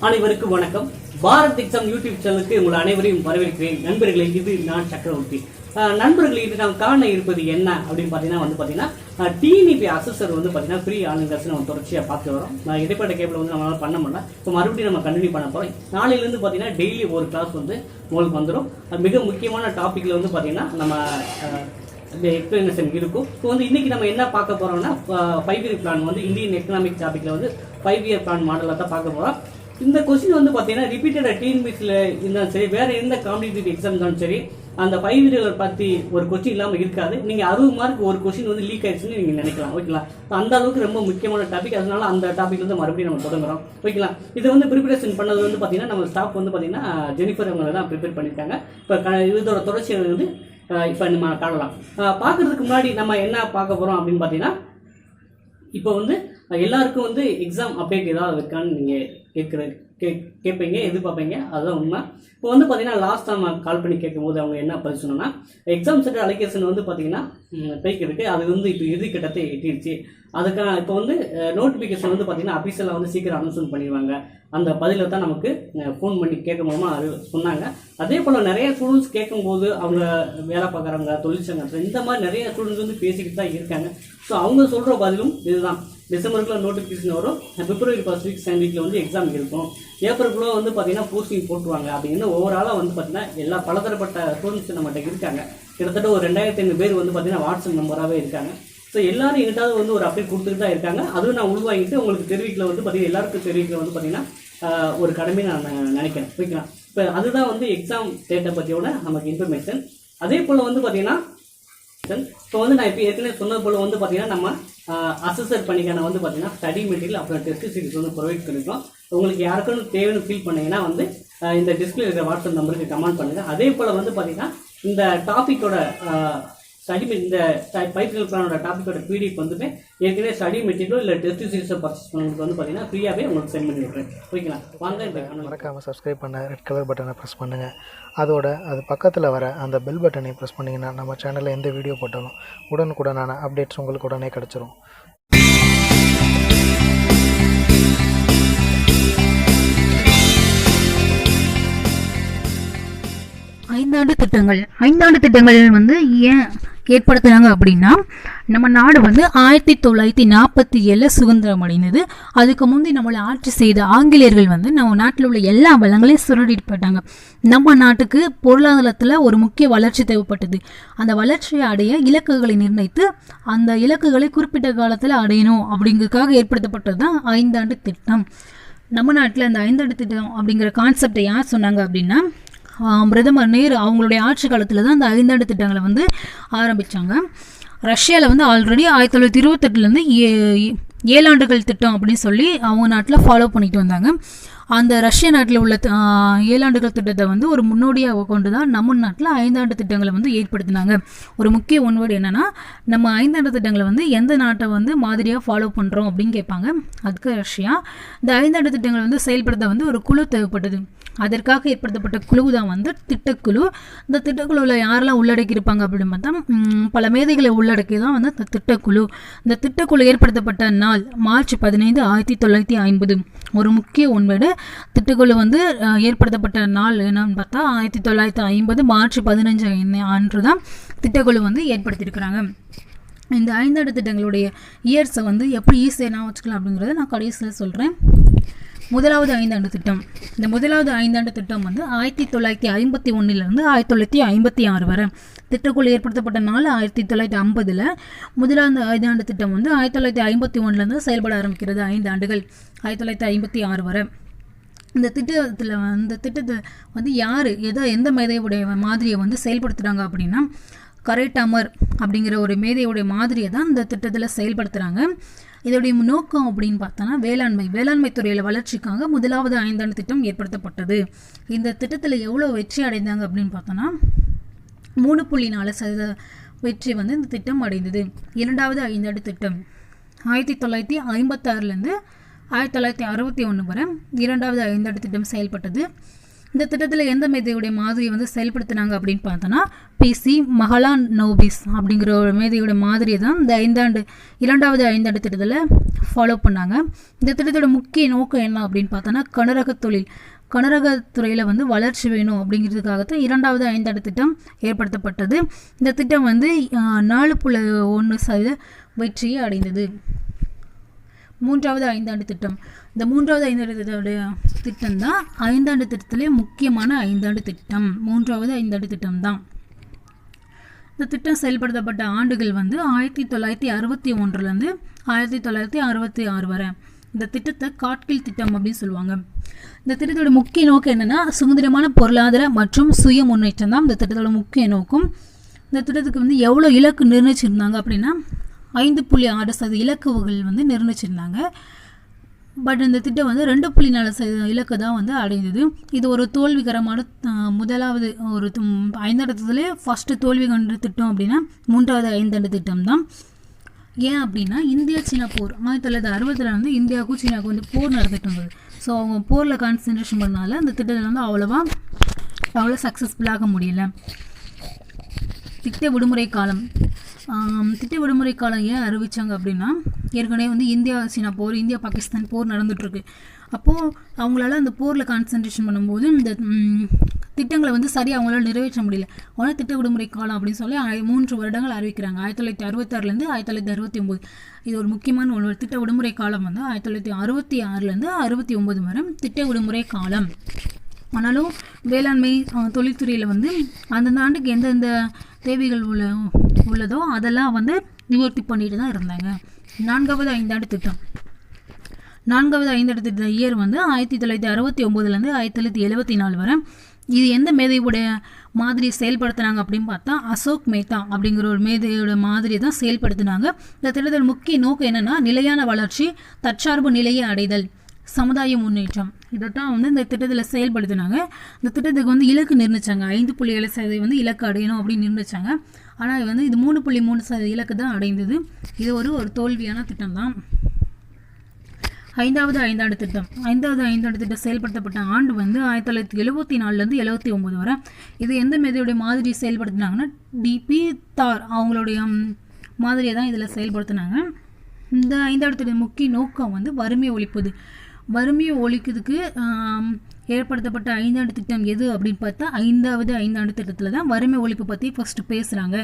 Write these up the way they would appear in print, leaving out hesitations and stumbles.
அனைவருக்கும் வணக்கம். Bharat exam YouTube சேனலுக்கு உங்கள் அனைவரையும் வரவேற்கிறேன். நண்பர்களே, இது நான் சக்கரவர்த்தி. நண்பர்களே, இது நாம் காண இருப்பது என்ன அப்படின்னு பார்த்தீங்கன்னா டிஎன்பிஎஸ்சி அசஸர் ஃப்ரீ ஆன்லைன் கிளாஸ் நம்ம தொடர்ச்சியாக பார்த்து வரோம். இடைப்பட்ட கேபிள் நம்மளால பண்ண முடியல. இப்போ மறுபடியும் நம்ம கண்டினியூ பண்ண போகிறோம். நாளையிலேருந்து பார்த்தீங்கன்னா டெய்லி ஒரு கிளாஸ் உங்களுக்கு வந்துடும். மிக முக்கியமான டாப்பிக்கில் பார்த்தீங்கன்னா நம்ம இந்த எக்ஸ்பிளனேஷன் இருக்கும். இப்போ இன்னைக்கு நம்ம என்ன பார்க்க போறோம்னா 5 இயர் பிளான் இந்தியன் எக்கனாமிக் டாபிக்ல 5 இயர் பிளான் மாடலை தான் பார்க்க போறோம். இந்த கொஸ்டின் பார்த்தீங்கன்னா ரிப்பீட்டடா டிஎன்பிஎஸ்சியில் இருந்தாலும் சரி, வேற எந்த காம்படிட்டிவ் எக்ஸாம் இருந்தாலும் சரி, அந்த 5 இயர் பத்தி ஒரு கொஸ்டின் இல்லாமல் இருக்காது. நீங்க 60 மார்க் ஒரு கொஸ்டின் லீக் ஆயிடுச்சுன்னு நீங்க நினைக்கலாம். ஓகேங்களா? அந்த அளவுக்கு ரொம்ப முக்கியமான டாபிக். அதனால அந்த டாபிக் மறுபடியும் நம்ம தொடங்குறோம். ஓகேங்களா? இது ப்ரிப்பரேஷன் பண்ணது பார்த்தீங்கன்னா நம்ம ஸ்டாஃப் பார்த்தீங்கன்னா ஜெனிஃபர் அவங்க தான் ப்ரிப்பேர் பண்ணியிருக்காங்க. இப்போ இதோட தொடர்ச்சி இப்போ நம்ம காணலாம். பார்க்கறதுக்கு முன்னாடி நம்ம என்ன பார்க்க போகிறோம் அப்படின்னு பார்த்தீங்கன்னா, இப்போ எல்லாருக்கும் எக்ஸாம் அப்டேட் ஏதாவது இருக்கான்னு நீங்கள் கேட்பீங்க, எதிர்பார்ப்பீங்க. அதுதான் உண்மை. இப்போ பார்த்தீங்கன்னா லாஸ்ட் நம்ம கால் பண்ணி கேட்கும்போது அவங்க என்ன பதில் சொன்னோன்னா, எக்ஸாம் சென்டர் அலோகேஷன் பார்த்தீங்கன்னா பைக் இருக்குது. அது இப்போ இறுதிக்கட்டத்தை எட்டிடுச்சு. அதுக்கான இப்போ நோட்டிஃபிகேஷன் பார்த்தீங்கன்னா அஃபீஷியலாக சீக்கிரம் அனௌன்ஸ்மெண்ட் பண்ணிடுவாங்க. அந்த பதிலை தான் நமக்கு ஃபோன் பண்ணி கேட்க மூலமாக சொன்னாங்க. அதே போல் நிறைய ஸ்டூடெண்ட்ஸ் கேட்கும்போது அவங்க வேலை பார்க்குறவங்க, தொழிற்சங்கத்தில் இந்த மாதிரி நிறைய ஸ்டூடெண்ட்ஸ் பேசிக்கிட்டு தான் இருக்காங்க. ஸோ அவங்க சொல்கிற பதிலும் இதுதான். டிசம்பருக்குள்ள நோட்டிஃபிகேஷன் வரும். பிப்ரவரி ஃபர்ஸ்ட் வீக் செகண்ட் வீக்கில் எக்ஸாம் இருக்கும். ஏப்ரலுக்குள்ள பார்த்தீங்கன்னா போஸ்டிங் போட்டுருவாங்க. அப்படின்னு ஓவராலாக பார்த்தீங்கன்னா எல்லா பலதரப்பட்ட ஸ்டூடெண்ட்ஸ் நம்மகிட்ட இருக்காங்க. கிட்டத்தட்ட ஒரு 2500 பேர் பார்த்தீங்கன்னா வாட்ஸ்அப் நம்பராகவே இருக்காங்க. ஸோ எல்லாரும் எங்கிட்டாவது ஒரு அப்டேட் கொடுத்துட்டு தான் இருக்காங்க. அதுவும் நான் உள்வாங்கிட்டு உங்களுக்கு தெரிவிக்கல பார்த்தீங்கன்னா எல்லாருக்கும் தெரிவிக்கல பார்த்தீங்கன்னா ஒரு கடமை நான் நினைக்கிறேன். ஓகேங்களா? இப்போ அதுதான் எக்ஸாம் டேட்டை பற்றியோட நமக்கு இன்ஃபர்மேஷன். அதே போல் பார்த்தீங்கன்னா இப்போ நான் இப்போ ஏற்கனவே சொன்னது போல் பார்த்தீங்கன்னா நம்ம அசஸர் பண்ணிக்கான பார்த்தீங்கன்னா ஸ்டடி மெட்டீரியல் அப்புறம் டெஸ்ட் சீரிஸ் ப்ரொவைட் பண்ணிருக்கோம். உங்களுக்கு யாருக்கும் தேவைன்னு ஃபீல் பண்ணீங்கன்னா இந்த டிஸ்பிளே இருக்கிற வாட்ஸ்அப் நம்பருக்கு கமெண்ட் பண்ணுங்கள். அதே போல் பார்த்தீங்கன்னா இந்த டாப்பிக்கோட இந்த 5 இயர் பிளானோட டாப்பிக்கோட பிடிஎஃப் ஏற்கனவே ஸ்டடி மெட்டீரியல் இல்லை டெஸ்ட் சீரிஸை பர்ச்சேஸ் பண்ணுறதுக்கு பார்த்தீங்கன்னா ஃப்ரீயாகவே உங்களுக்கு சென்ட் பண்ணி விடுறேன். ஓகேங்களா? வாங்க, மறக்காமல் சப்ஸ்கிரைப் பண்ண ரெட் கலர் பட்டனை ப்ரெஸ் பண்ணுங்கள். அது பக்கத்தில் வர அந்த பெல் பட்டனை ப்ரெஸ் பண்ணிங்கன்னா நம்ம சேனலில் எந்த வீடியோ போட்டாலும் உடனுக்குடனான அப்டேட்ஸ் உங்களுக்கு உடனே கிடச்சிரும். ஐந்தாண்டு திட்டங்கள் ஏன் ஏற்படுத்தினாங்க அப்படின்னா, நம்ம நாடு 1947 சுதந்திரம் அடைந்தது. அதுக்கு முந்தி நம்மளை ஆட்சி செய்த ஆங்கிலேயர்கள் நம்ம நாட்டில் உள்ள எல்லா வளங்களையும் சுரண்டிட்டு போயிட்டாங்க. நம்ம நாட்டுக்கு பொருளாதாரத்தில் ஒரு முக்கிய வளர்ச்சி தேவைப்பட்டது. அந்த வளர்ச்சியை அடைய இலக்குகளை நிர்ணயித்து அந்த இலக்குகளை குறிப்பிட்ட காலத்தில் அடையணும் அப்படிங்கிறதுக்காக ஏற்படுத்தப்பட்டது தான் 5 ஆண்டு திட்டம். நம்ம நாட்டில் அந்த 5 ஆண்டு திட்டம் அப்படிங்கிற கான்செப்டை யார் சொன்னாங்க அப்படின்னா, பிரதமர் நேரு அவங்களுடைய ஆட்சி காலத்தில் தான் அந்த 5 ஆண்டு திட்டங்களை ஆரம்பித்தாங்க. ரஷ்யாவில் ஆல்ரெடி 1928 7 ஆண்டுகள் திட்டம் அப்படின்னு சொல்லி அவங்க நாட்டில் ஃபாலோ பண்ணிட்டு வந்தாங்க. அந்த ரஷ்ய நாட்டில் உள்ள 7 ஆண்டுகள் திட்டத்தை ஒரு முன்னோடியாக கொண்டு தான் நம்ம நாட்டில் 5 ஆண்டு திட்டங்களை ஏற்படுத்தினாங்க. ஒரு முக்கிய ஒன்வேர்டு என்னென்னா, நம்ம 5 ஆண்டு திட்டங்களை எந்த நாட்டை மாதிரியாக ஃபாலோ பண்ணுறோம் அப்படின்னு கேட்பாங்க. அதுக்கு ரஷ்யா. இந்த 5 ஆண்டு திட்டங்களை செயல்படுத்த ஒரு குழு தேவைப்பட்டது. அதற்காக ஏற்படுத்தப்பட்ட குழு தான் திட்டக்குழு. இந்த திட்டக்குழுவில் யாரெல்லாம் உள்ளடக்கி இருப்பாங்க அப்படின்னு பார்த்தா, பல மேதைகளை உள்ளடக்கி தான் இந்த திட்டக்குழு. இந்த திட்டக்குழு ஏற்படுத்தப்பட்ட நாள் மார்ச் 15, 1950. ஒரு முக்கிய ஒன்வேர்டு. திட்டக்குழு ஏற்படுத்தப்பட்ட நாள் என்னன்னு பார்த்தா 1950 மார்ச் 15 அன்று தான் திட்டக்குழு ஏற்படுத்தியிருக்கிறாங்க. இந்த 5 ஆண்டு திட்டங்களுடைய இயர்ஸை எப்படி ஈஸியாக நான் வச்சுக்கலாம் அப்படிங்கிறத நான் கடைசியில் சொல்கிறேன். முதலாவது 5 ஆண்டு திட்டம். இந்த முதலாவது 5 ஆண்டு திட்டம் 1951 1956 வரை. திட்டக்குழு ஏற்படுத்தப்பட்ட நாள் 1950. முதலாவது 5 ஆண்டு திட்டம் 1951 செயல்பட ஆரம்பிக்கிறது. 5 ஆண்டுகள் 1956 வரை. இந்த திட்டத்தை யார் எந்த மேதையுடைய மாதிரியை செயல்படுத்துகிறாங்க அப்படின்னா, கரேட்டமர் அப்படிங்கிற ஒரு மேதையுடைய மாதிரியை தான் இந்த திட்டத்தில் செயல்படுத்துகிறாங்க. இதோடைய நோக்கம் அப்படின்னு பார்த்தோன்னா வேளாண்மை துறையில் வளர்ச்சிக்காக முதலாவது 5 ஆண்டு திட்டம் ஏற்படுத்தப்பட்டது. இந்த திட்டத்தில் எவ்வளோ வெற்றி அடைந்தாங்க அப்படின்னு பார்த்தோன்னா 3.4% வெற்றி இந்த திட்டம் அடைந்தது. இரண்டாவது 5 ஆண்டு திட்டம் 1956 1961 வரை இரண்டாவது 5 ஆண்டு திட்டம் செயல்பட்டது. இந்த திட்டத்தில் எந்த மேதையுடைய மாதிரி வந்து செயல்படுத்தினாங்க அப்படின்னு பார்த்தோன்னா பிசி மஹலான் நோபிஸ் அப்படிங்கிற ஒரு மேதையோட மாதிரியை தான் இந்த இரண்டாவது ஐந்தாண்டு திட்டத்தில் ஃபாலோ பண்ணாங்க. இந்த திட்டத்தோட முக்கிய நோக்கம் என்ன அப்படின்னு பார்த்தோன்னா கனரகத்துறையில் வந்து வளர்ச்சி வேணும் அப்படிங்கிறதுக்காகத்தான் இரண்டாவது ஐந்தாண்டு திட்டம் ஏற்படுத்தப்பட்டது. இந்த திட்டம் வந்து 4.1% வெற்றியை அடைந்தது. மூன்றாவது ஐந்தாண்டு திட்டம். இந்த மூன்றாவது ஐந்தாண்டு திட்டம் தான் ஐந்தாண்டு திட்டத்திலே முக்கியமான ஐந்தாண்டு திட்டம். மூன்றாவது ஐந்தாண்டு திட்டம் தான். இந்த திட்டம் செயல்படுத்தப்பட்ட ஆண்டுகள் வந்து 1961 1966 வரை. இந்த திட்டத்தை காட்கில் திட்டம் அப்படின்னு சொல்லுவாங்க. இந்த திட்டத்தோட முக்கிய நோக்கம் என்னென்னா சுதந்திரமான பொருளாதார மற்றும் சுய முன்னேற்றம் தான் இந்த திட்டத்தோட முக்கிய நோக்கம். இந்த திட்டத்துக்கு வந்து எவ்வளோ இலக்கு நிர்ணயிச்சிருந்தாங்க அப்படின்னா 5.6% இலக்குகள் வந்து நிர்ணயிச்சிருந்தாங்க. பட் இந்த திட்டம் வந்து 2.4% இலக்கு தான் வந்து அடைந்தது. இது ஒரு தோல்விகரமான முதலாவது ஒரு ஐந்தாண்டத்திலே ஃபஸ்ட்டு தோல்வி கண்ட திட்டம் அப்படின்னா மூன்றாவது ஐந்தாண்டு திட்டம் தான். ஏன் அப்படின்னா இந்தியா சீனா போர் 1960 வந்து இந்தியாவுக்கும் சீனாவுக்கும் வந்து போர் நடந்துட்டு இருந்தது. ஸோ அவங்க போரில் கான்சன்ட்ரேஷன் பண்ணனால அந்த திட்டத்தில் வந்து அவ்வளோ சக்ஸஸ்ஃபுல்லாக முடியல. திட்ட விடுமுறை காலம் ஏன் அறிவித்தாங்க அப்படின்னா ஏற்கனவே வந்து இந்தியா சீனா போர், இந்தியா பாகிஸ்தான் போர் நடந்துகிட்ருக்கு. அப்போது அவங்களால அந்த போரில் கான்சன்ட்ரேஷன் பண்ணும்போது இந்த திட்டங்களை வந்து சரியாக அவங்களால நிறைவேற்ற முடியல. ஆனால் திட்ட விடுமுறை காலம் அப்படின்னு சொல்லி 3 வருடங்கள் அறிவிக்கிறாங்க. 1966 1969. இது ஒரு முக்கியமான ஒரு திட்ட விடுமுறை காலம் வந்து 1966 69 வரை திட்ட விடுமுறை காலம். ஆனாலும் வேளாண்மை தொழில்துறையில் வந்து அந்தந்த ஆண்டுக்கு எந்தெந்த தேவைகள் உள்ளதோ அதெல்லாம் வந்து நிவர்த்தி பண்ணிட்டு தான் இருந்தாங்க. நான்காவது ஐந்தாண்டு திட்டம் இயர் வந்து 1969 1974 வரை. இது எந்த மேதையுடைய மாதிரி செயல்படுத்தினாங்க அப்படின்னு பார்த்தா அசோக் மேத்தா அப்படிங்கிற ஒரு மேதையோட மாதிரி தான் செயல்படுத்தினாங்க. இந்த திட்டத்தோட முக்கிய நோக்கம் என்னென்னா நிலையான வளர்ச்சி, தற்சார்பு நிலையை அடைதல், சமுதாய முன்னேற்றம். இதைத்தான் வந்து இந்த திட்டத்தில் செயல்படுத்தினாங்க. இந்த திட்டத்துக்கு வந்து இலக்கு நிர்ணயிச்சாங்க. 5.7% வந்து இலக்கு அடையணும் அப்படின்னு நிர்ணயிச்சாங்க. ஆனால் வந்து இது 3.3% இலக்கு தான் அடைந்தது. இது ஒரு தோல்வியான திட்டம் தான். ஐந்தாவது ஐந்தாண்டு திட்டம் செயல்படுத்தப்பட்ட ஆண்டு வந்து 1974 79 வரை. இது எந்த மேதையுடைய மாதிரி செயல்படுத்தினாங்கன்னா டிபி தார் அவங்களுடைய மாதிரியை தான் இதில் செயல்படுத்தினாங்க. இந்த ஐந்தாவது திட்ட முக்கிய நோக்கம் வந்து வறுமையை ஒழிக்கிறதுக்கு ஏற்படுத்தப்பட்ட ஐந்தாண்டு திட்டம் எது அப்படின்னு பார்த்தா ஐந்தாவது ஐந்தாண்டு திட்டத்தில் தான் வறுமை ஒழிப்பு பற்றி ஃபஸ்ட்டு பேசுகிறாங்க.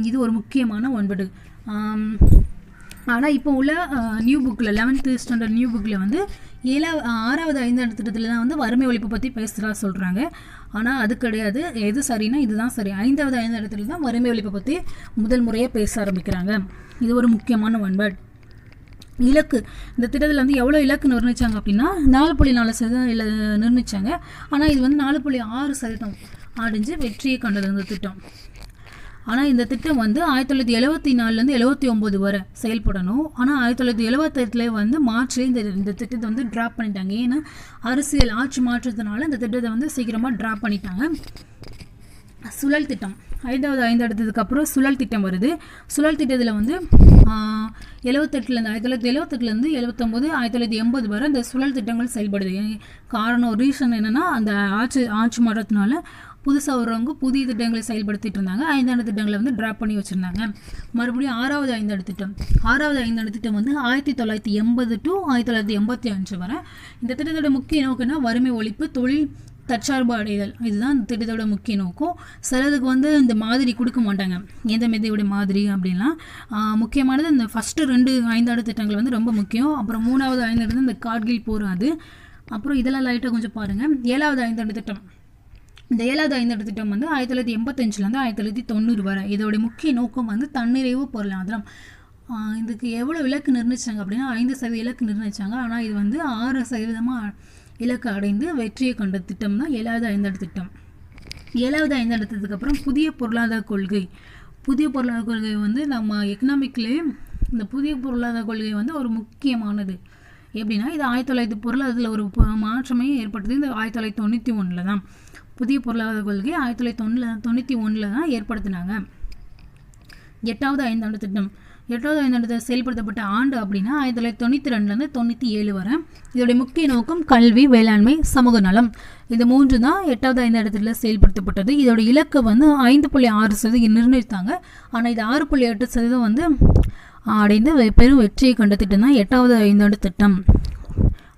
இது ஒரு முக்கியமான 9. ஆனால் இப்போ உள்ள நியூ புக்கில் 11th ஸ்டாண்டர்ட் நியூ புக்கில் வந்து 6வது ஐந்தாண்டு திட்டத்தில் தான் வந்து வறுமை ஒழிப்பு பற்றி பேசுகிறா சொல்கிறாங்க. ஆனால் அது கிடையாது. எது சரின்னா இதுதான் சரி. 5வது ஐந்தாண்டு திட்டத்தில் தான் வறுமை ஒழிப்பை பற்றி முதல் முறையாக பேச ஆரம்பிக்கிறாங்க. இது ஒரு முக்கியமான 9. இலக்கு. இந்த திட்டத்தில் வந்து எவ்வளோ இலக்கு நிர்ணயிச்சாங்க அப்படின்னா 4.4% நிர்ணயிச்சாங்க. ஆனால் இது வந்து 4.6% அடைஞ்சு வெற்றியை கண்டது இந்த திட்டம். ஆனால் இந்த திட்டம் வந்து 1974 79 வரை செயல்படணும். ஆனால் 1978 வந்து மார்ச்லேயே இந்த திட்டத்தை வந்து ட்ராப் பண்ணிட்டாங்க. ஏன்னா அரசியல் ஆட்சி மாற்றத்தினால இந்த திட்டத்தை வந்து சீக்கிரமாக ட்ராப் பண்ணிட்டாங்க. சுழல் திட்டம் 5வது ஐந்தாண்டத்துக்கு அப்புறம் சுழல் திட்டம் வருது. சுழல் திட்டத்தில் வந்து 1978 79 1980 வரை இந்த சுழல் திட்டங்கள் செயல்படுது. காரணம் ரீசன் என்னென்னா அந்த ஆட்சி மாற்றத்தினால புதுசாக வரவங்க புதிய திட்டங்களை செயல்படுத்திட்டு இருந்தாங்க. ஐந்தாண்டு திட்டங்களை வந்து ட்ராப் பண்ணி வச்சுருந்தாங்க. மறுபடியும் 6வது ஐந்தாண்டு திட்டம் வந்து 1980 to 1985 வரை. இந்த திட்டத்தோட முக்கிய நோக்கம்னா வறுமை ஒழிப்பு, தொழில் தற்சார்பு அடைதல். இதுதான் இந்த திட்டத்தோட முக்கிய நோக்கம். சிலதுக்கு வந்து இந்த மாதிரி கொடுக்க மாட்டாங்க, எந்த மெதையோட மாதிரி அப்படின்லாம். முக்கியமானது இந்த ஃபஸ்ட்டு 2 ஐந்தாண்டு திட்டங்கள் வந்து ரொம்ப முக்கியம். அப்புறம் 3வது ஐந்தாண்டு இந்த கார்கில் போர் அது. அப்புறம் இதெல்லாம் லைட்டாக கொஞ்சம் பாருங்கள். 7வது ஐந்தாண்டு திட்டம். இந்த 7வது ஐந்தாண்டு திட்டம் வந்து 1985 1990 வரை. இதோடைய முக்கிய நோக்கம் வந்து தன்னிறைவு பொருளாதாரம். இதுக்கு எவ்வளோ இலக்கு நிர்ணயிச்சாங்க அப்படின்னா 5% இலக்கு நிர்ணயிச்சாங்க. ஆனால் இது வந்து 6% இலக்கு அடைந்து வெற்றியை கண்ட திட்டம் தான் 7வது ஐந்தாண்டு திட்டம். 7வது ஐந்தாண்டு திட்டத்துக்கு அப்புறம் புதிய பொருளாதார கொள்கை வந்து நம்ம எக்கனாமிக்லேயே இந்த புதிய பொருளாதார கொள்கை வந்து ஒரு முக்கியமானது. எப்படின்னா இது 1900 பொருளாதாரத்தில் ஒரு மாற்றமே ஏற்பட்டது இந்த 1991 தான். புதிய பொருளாதார கொள்கை 1991 தான் ஏற்படுத்தினாங்க. 8வது ஐந்தாண்டு திட்டம். 8வது ஐந்தாண்டு செயல்படுத்தப்பட்ட ஆண்டு அப்படின்னா 1992லேருந்து 97 வரை. இதோடைய முக்கிய நோக்கம் கல்வி, வேளாண்மை, சமூக நலம். இந்த 3 தான் 8வது ஐந்தாண்டு செயல்படுத்தப்பட்டது. இதோட இலக்கு வந்து 5.6% நிர்ணயித்தாங்க. ஆனால் இது 6.8% வந்து அடைந்து பெரும் வெற்றியை கண்ட திட்டம் தான் 8வது ஐந்தாண்டு திட்டம்.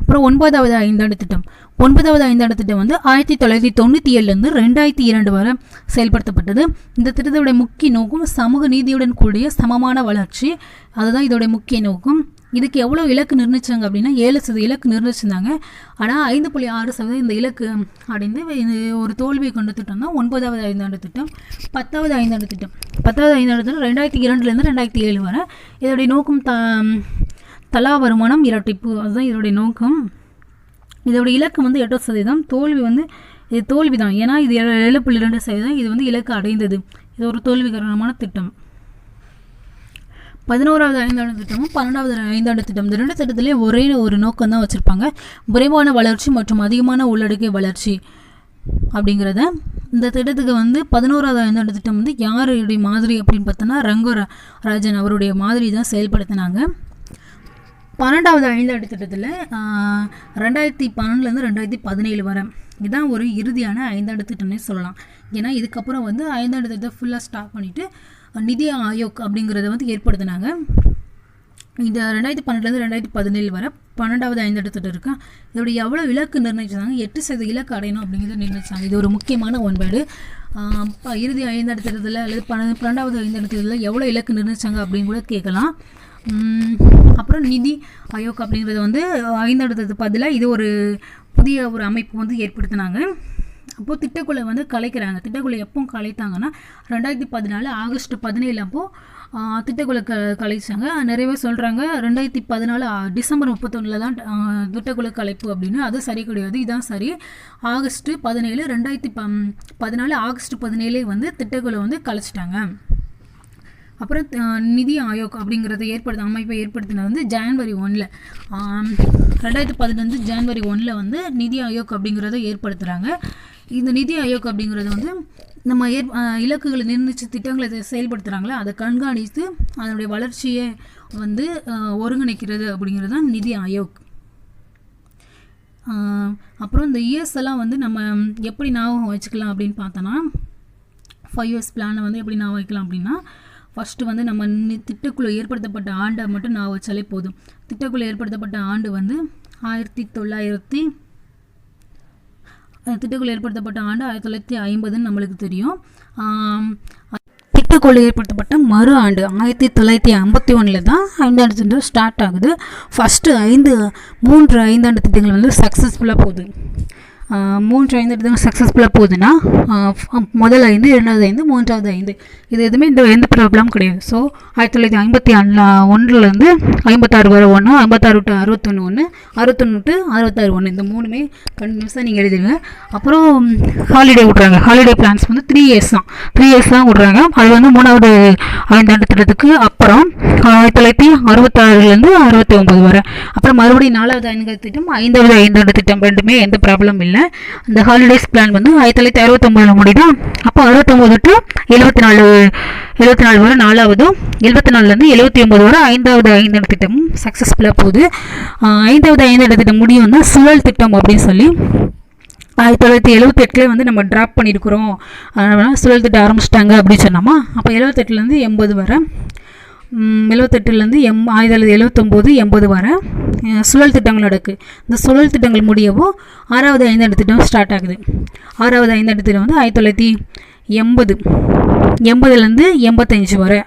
அப்புறம் 9வது ஐந்தாண்டு திட்டம். 9வது ஐந்தாண்டு திட்டம் வந்து 1997லேருந்து 2002 வரை செயல்படுத்தப்பட்டது. இந்த திட்டத்தோடைய முக்கிய நோக்கம் சமூக நீதியுடன் கூடிய சமமான வளர்ச்சி. அதுதான் இதோடைய முக்கிய நோக்கம். இதுக்கு எவ்வளோ இலக்கு நிர்ணயிச்சாங்க அப்படின்னா 7% இலக்கு நிர்ணயிச்சிருந்தாங்க. ஆனால் 5.6% இந்த இலக்கு அடைந்து இது ஒரு தோல்வியை கொண்ட திட்டம் தான் 9வது ஐந்தாண்டு திட்டம். 10வது ஐந்தாண்டு திட்டம். 10வது ஐந்தாண்டு திட்டம் 2002லேருந்து 2007 வரை. இதோடைய நோக்கம் தலா வருமானம் இரட்டிப்பு. அதுதான் இதோடைய நோக்கம். இதோட இலக்கு வந்து 8%. தோல்வி வந்து இது தோல்வி தான். ஏன்னா இது 7.2%. இது வந்து இலக்கு அடைந்தது. இது ஒரு தோல்விகரமான திட்டம். 11வது ஐந்தாண்டு திட்டமும் 12வது ஐந்தாண்டு திட்டம் இந்த 2 திட்டத்திலே ஒரே ஒரு நோக்கம் தான் வச்சுருப்பாங்க. விரைவான வளர்ச்சி மற்றும் அதிகமான உள்ளடக்கிய வளர்ச்சி அப்படிங்கிறத. இந்த திட்டத்துக்கு வந்து 11வது ஐந்தாண்டு திட்டம் வந்து யாருடைய மாதிரி அப்படின்னு பார்த்தோன்னா ரங்கராஜன் அவருடைய மாதிரி தான் செயல்படுத்தினாங்க. 12வது ஐந்தாண்டு திட்டத்தில் 2012லேருந்து 2017 வரை. இதுதான் ஒரு இறுதியான ஐந்தாண்டு திட்டம்னே சொல்லலாம். ஏன்னா இதுக்கப்புறம் வந்து ஐந்தாண்டு திட்டத்தை ஃபுல்லாக ஸ்டாப் பண்ணிவிட்டு நிதி ஆயோக் அப்படிங்கிறத வந்து ஏற்படுத்தினாங்க. இந்த 2012லேருந்து 2017 வரை 12வது ஐந்தாண்டு திட்டம் இருக்கு. இதோட எவ்வளோ இலக்கு நிர்ணயிச்சாங்க? 8% இலக்கு அடையணும் அப்படிங்கிறத நிர்ணயிச்சாங்க. இது ஒரு முக்கியமான ஒன்பாடு. இறுதி ஐந்தாண்டு திட்டத்தில் அல்லது 12வது ஐந்தாண்டு திட்டத்தில் எவ்வளோ இலக்கு நிர்ணயிச்சாங்க அப்படின்னு கூட கேட்கலாம். அப்புறம் நிதி ஆயோக் அப்படிங்கிறது வந்து ஐந்தாண்டு பதிலாக இது ஒரு புதிய ஒரு அமைப்பு வந்து ஏற்படுத்தினாங்க. அப்போது திட்டக்குழு வந்து கலைக்கிறாங்க. திட்டக்குழு எப்போ கலைத்தாங்கன்னா 2014 ஆகஸ்ட் 17 அப்போது திட்டக்குழு கலைச்சாங்க. நிறையவே சொல்கிறாங்க 2014 டிசம்பர் 31 தான் திட்டக்குழு கலைப்பு அப்படின்னு. அது சரி கிடையாது. இதுதான் சரி. ஆகஸ்ட் 17 2014 ஆகஸ்ட் 17 வந்து திட்டக்குழு வந்து கலைச்சிட்டாங்க. அப்புறம் நிதி ஆயோக் அப்படிங்கிறத அமைப்பை ஏற்படுத்தினது வந்து ஜனவரி 1 2015 ஜனவரி 1 வந்து நிதி ஆயோக் அப்படிங்கிறத ஏற்படுத்துகிறாங்க. இந்த நிதி ஆயோக் அப்படிங்கிறது வந்து நம்ம இலக்குகளை நிர்ணயித்து திட்டங்களை செயல்படுத்துகிறாங்களே அதை கண்காணித்து அதனுடைய வளர்ச்சியை வந்து ஒருங்கிணைக்கிறது அப்படிங்கிறது தான் நிதி ஆயோக். அப்புறம் இந்த இயர்ஸ் எல்லாம் வந்து நம்ம எப்படி ஞாபகம் வச்சுக்கலாம் அப்படின்னு பார்த்தோன்னா 5 years பிளானை வந்து எப்படி ஞாபகம் வைக்கலாம் அப்படின்னா ஃபஸ்ட்டு வந்து நம்ம திட்டக்குழு ஏற்படுத்தப்பட்ட ஆண்டை மட்டும் நான் வச்சாலே போதும். திட்டக்குழு ஏற்படுத்தப்பட்ட ஆண்டு வந்து 1950 நம்மளுக்கு தெரியும். திட்டக்குழு ஏற்படுத்தப்பட்ட மறு ஆண்டு 1951 தான் ஐந்தாண்டு திட்டம் ஸ்டார்ட் ஆகுது. ஃபஸ்ட்டு 3 ஐந்தாண்டு திட்டங்கள் வந்து சக்ஸஸ்ஃபுல்லாக போகுது. 3 ஐந்தாண்டு திட்டங்கள் சக்ஸஸ்ஃபுல்லாக போகுதுன்னா முதல் 5, 2வது 5, 3வது 5 இது எதுவுமே எந்த ப்ராப்ளமும் கிடையாது. ஸோ 1951லேருந்து 56 வரை 1, 56 to 61 1, 61 to 66 1 இந்த 3மே கண்டினியூஸாக நீங்கள் எழுதிடுங்க. அப்புறம் ஹாலிடே விட்றாங்க. ஹாலிடே பிளான்ஸ் வந்து 3 years தான் விட்றாங்க. அது வந்து 3வது ஐந்தாண்டு திட்டத்துக்கு அப்புறம் 1966லேருந்து 69 வரை. அப்புறம் மறுபடியும் 4வது ஐந்தாண்டு திட்டம், 5வது ஐந்தாண்டு திட்டம் ரெண்டுமே எந்த ப்ராப்ளம் இல்லை. இந்த ஹாலிடேஸ் பிளான் வந்து 1969 முடியுதா. அப்போ 69 to 74 வரை 4வது, 74லேருந்து 79 வரை 5வது ஐந்தாண்டு திட்டமும் சக்ஸஸ்ஃபுல்லாக போகுது. 5வது ஐந்தாண்டு திட்டம் முடியும்னா சுழல் திட்டம் அப்படின்னு சொல்லி 1978 வந்து நம்ம ட்ராப் பண்ணியிருக்கிறோம். அதனால் சுழல் திட்டம் ஆரம்பிச்சிட்டாங்க அப்படின்னு சொன்னோமா. அப்போ 78லேருந்து 80 வரை 78லேருந்து 1979 80 வரை சுழல் திட்டங்கள் நடக்குது. இந்த சுழல் திட்டங்கள் முடியவும் 6வது ஐந்தாண்டு திட்டம் ஸ்டார்ட் ஆகுது. 6வது ஐந்தாண்டு திட்டம் வந்து 1980லேருந்து 85 வரை.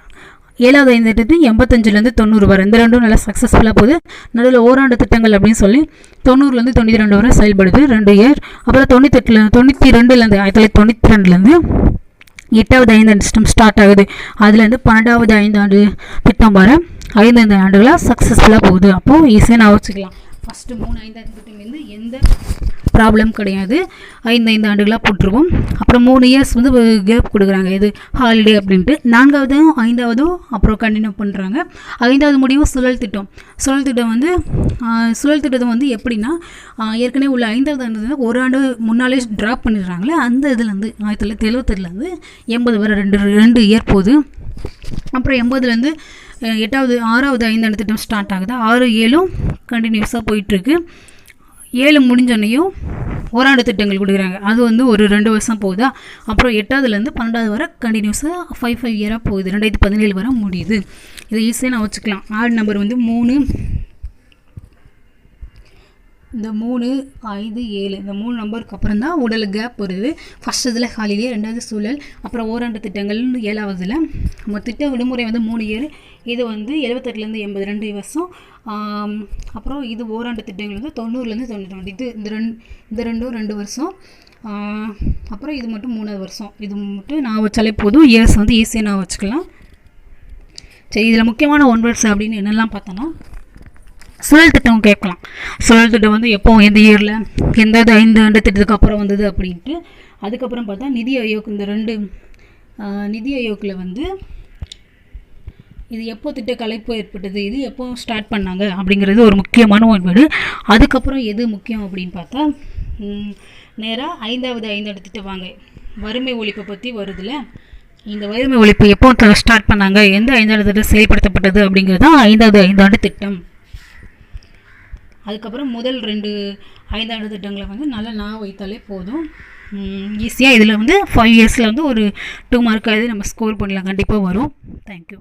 7வது ஐந்தாண்டு திட்டம் 85லேருந்து 90 வரை. இந்த ரெண்டும் நல்லா சக்ஸஸ்ஃபுல்லாக போகுது. நடுவில் ஓராண்டு திட்டங்கள் அப்படின்னு சொல்லி 90லேருந்து 92 வரை செயல்படுது 2 year. அப்புறம் 92லேருந்து 1992லேருந்து 8வது ஐந்தாண்டு திட்டம் ஸ்டார்ட் ஆகுது. அதுலேருந்து 12வது ஐந்தாண்டு திட்டம் வர 5 ஆண்டுகளாக சக்ஸஸ்ஃபுல்லாக போகுது. அப்போது ஈஸியாக நான் வச்சுக்கலாம். ஃபஸ்ட்டு 3 ஐந்தாண்டு திட்டம் வந்து எந்த ப்ராப்ளம் கிடையாது. 5 ஆண்டுகளாக போட்டுருவோம். அப்புறம் 3 years வந்து கேப் கொடுக்குறாங்க. இது ஹாலிடே அப்படின்ட்டு. 4வதும் 5வதும் அப்புறம் கண்டினியூ பண்ணுறாங்க. 5வது முடிவும் சுழல் திட்டம். சுழல் திட்டத்தை வந்து எப்படின்னா ஏற்கனவே உள்ள 5வது ஆண்டு ஒரு ஆண்டு முன்னாலே ட்ராப் பண்ணிடுறாங்களே அந்த இதுலேருந்து 1978லேருந்து 80 வரை 2 year போகுது. அப்புறம் 80லேருந்து ஆறாவது ஐந்தாண்டு திட்டம் ஸ்டார்ட் ஆகுது. 6, 7 கண்டினியூஸாக போயிட்டுருக்கு. 7 முடிஞ்சோன்னையும் ஓராண்டு திட்டங்கள் கொடுக்குறாங்க. அது வந்து ஒரு 2 வருஷம் போகுதா. அப்புறம் 8ஆவதுலேருந்து 12ஆவது வரை கண்டினியூஸாக 5 இயராக போகுது. 2017 வரை முடியுது. இதை ஈஸியாக நான் வச்சுக்கலாம். ஆட் நம்பர் வந்து 3, இந்த 3, 5, 7 இந்த 3 நம்பருக்கு அப்புறம் தான் உடல் கேப் வருது. ஃபஸ்ட் இதில் காலையிலேயே, 2வது சூழல், அப்புறம் ஓராண்டு திட்டங்கள் 7ஆவதுல. நம்ம திட்ட விடுமுறை வந்து 3 இயர். இது வந்து 78லேருந்து 80 2 வருஷம். அப்புறம் இது ஓராண்டு திட்டங்கள் வந்து 90லேருந்து 92. இது இந்த ரெண்டும் 2 வருஷம். அப்புறம் இது மட்டும் 3வது வருஷம். இது மட்டும் நான் வச்சாலே போதும். இயர்ஸ் வந்து ஈஸியாக நான் வச்சுக்கலாம். சரி, இதில் முக்கியமான 1 வேர்ட்ஸ் அப்படின்னு என்னெல்லாம் பார்த்தோன்னா, சுழல் திட்டம் கேட்கலாம். சுழல் திட்டம் வந்து எப்போ, எந்த இயரில், எந்த 5 ஆண்டு திட்டத்துக்கு அப்புறம் வந்தது அப்படின்ட்டு. அதுக்கப்புறம் பார்த்தா நிதி ஆயோக். இந்த 2 நிதி ஆயோக்கில் வந்து இது எப்போ திட்ட கலைப்பு ஏற்பட்டது, இது எப்போ ஸ்டார்ட் பண்ணாங்க அப்படிங்கிறது ஒரு முக்கியமான 1 வேர்டு. அதுக்கப்புறம் எது முக்கியம் அப்படின்னு பார்த்தா, நேராக 5வது ஐந்தாண்டு திட்டம் வாங்க. வறுமை ஒழிப்பை பற்றி வருதுல. இந்த வறுமை ஒழிப்பு எப்போ ஸ்டார்ட் பண்ணாங்க, எந்த 5ஆண்டு திட்டம் செயல்படுத்தப்பட்டது அப்படிங்கிறது தான் 5வது ஐந்தாண்டு திட்டம். அதுக்கப்புறம் முதல் 2 5ஆண்டு திட்டங்களை வந்து நல்லா நான் வைத்தாலே போதும். ஈஸியாக இதில் வந்து 5 இயர்ஸில் வந்து ஒரு 2 மார்க்காவது நம்ம ஸ்கோர் பண்ணலாம். கண்டிப்பாக வரும். தேங்க்யூ.